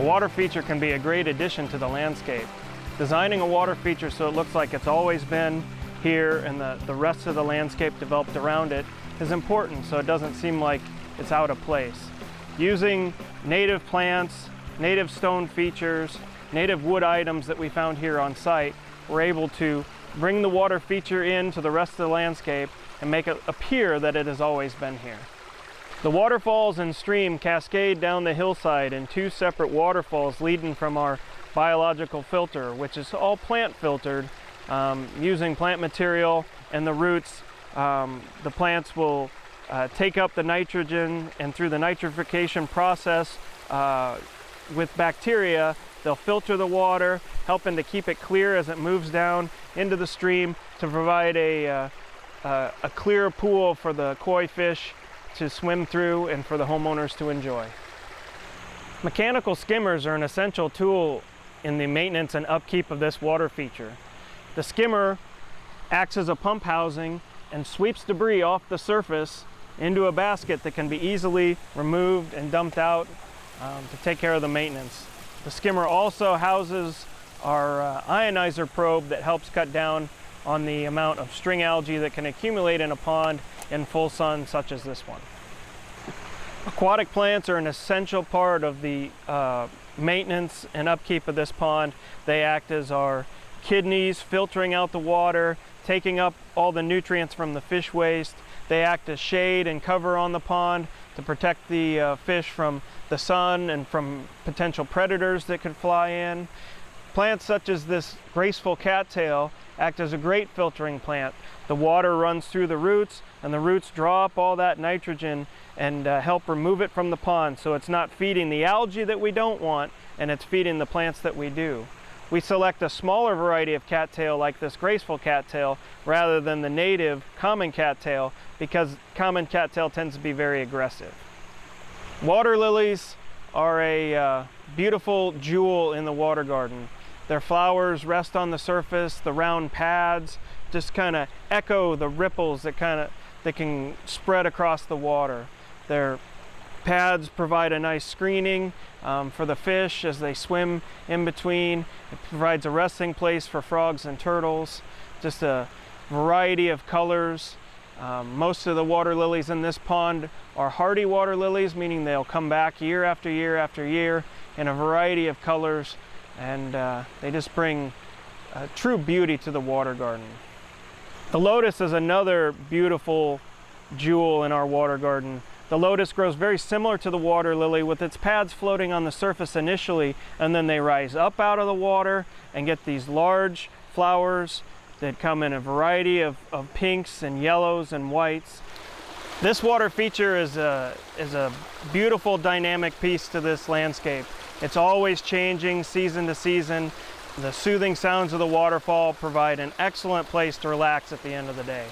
water feature can be a great addition to the landscape. Designing a water feature so it looks like it's always been here and the rest of the landscape developed around it is important so it doesn't seem like it's out of place. Using native plants, native stone features, native wood items that we found here on site, we're able to bring the water feature into the rest of the landscape and make it appear that it has always been here. The waterfalls and stream cascade down the hillside in two separate waterfalls leading from our biological filter, which is all plant filtered using plant material and the roots. The plants will take up the nitrogen, and through the nitrification process with bacteria, they'll filter the water, helping to keep it clear as it moves down into the stream to provide a clear pool for the koi fish to swim through and for the homeowners to enjoy. Mechanical skimmers are an essential tool in the maintenance and upkeep of this water feature. The skimmer acts as a pump housing and sweeps debris off the surface into a basket that can be easily removed and dumped out to take care of the maintenance. The skimmer also houses our ionizer probe that helps cut down on the amount of string algae that can accumulate in a pond in full sun, such as this one. Aquatic plants are an essential part of the maintenance and upkeep of this pond. They act as our kidneys, filtering out the water, taking up all the nutrients from the fish waste. They act as shade and cover on the pond to protect the fish from the sun and from potential predators that could fly in. Plants such as this graceful cattail act as a great filtering plant. The water runs through the roots, and the roots draw up all that nitrogen and help remove it from the pond, so it's not feeding the algae that we don't want, and it's feeding the plants that we do. We select a smaller variety of cattail like this graceful cattail rather than the native common cattail because common cattail tends to be very aggressive. Water lilies are a beautiful jewel in the water garden. Their flowers rest on the surface, the round pads just kind of echo the ripples that can spread across the water. Their pads provide a nice screening for the fish as they swim in between. It provides a resting place for frogs and turtles. Just a variety of colors. Most of the water lilies in this pond are hardy water lilies, meaning they'll come back year after year after year in a variety of colors, and they just bring true beauty to the water garden. The lotus is another beautiful jewel in our water garden. The lotus grows very similar to the water lily with its pads floating on the surface initially, and then they rise up out of the water and get these large flowers that come in a variety of pinks and yellows and whites. This water feature is a beautiful dynamic piece to this landscape. It's always changing season to season. The soothing sounds of the waterfall provide an excellent place to relax at the end of the day.